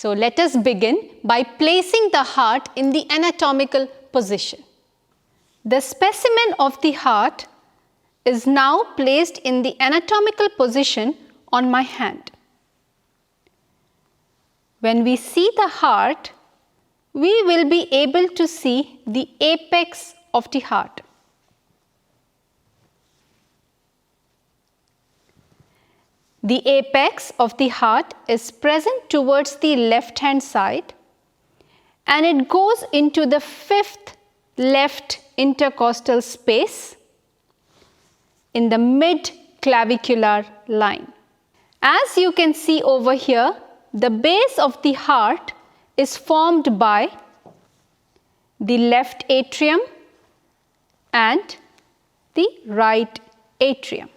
So let us begin by placing the heart in the anatomical position. The specimen of the heart is now placed in the anatomical position on my hand. When we see the heart, we will be able to see the apex of the heart. The apex of the heart is present towards the left hand side and it goes into the fifth left intercostal space in the mid-clavicular line. As you can see over here, the base of the heart is formed by the left atrium and the right atrium.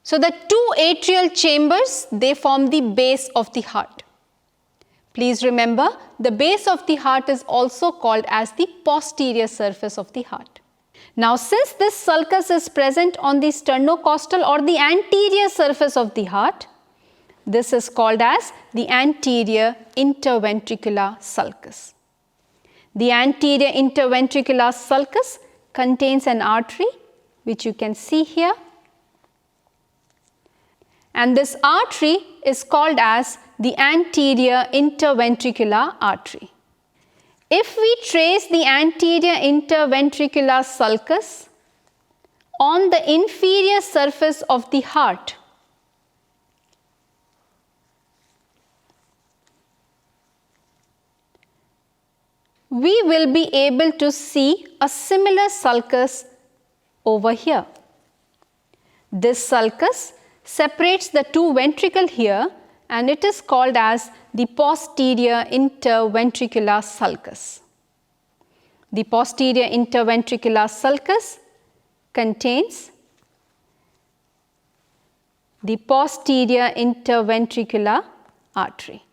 So the two atrial chambers, they form the base of the heart. Please remember, the base of the heart is also called as the posterior surface of the heart. Now, since this sulcus is present on the sternocostal or the anterior surface of the heart, this is called as the anterior interventricular sulcus. The anterior interventricular sulcus contains an artery which you can see here, and this artery is called as the anterior interventricular artery. If we trace the anterior interventricular sulcus on the inferior surface of the heart, we will be able to see a similar sulcus over here. This sulcus separates the two ventricles here and it is called as the posterior interventricular sulcus. The posterior interventricular sulcus contains the posterior interventricular artery.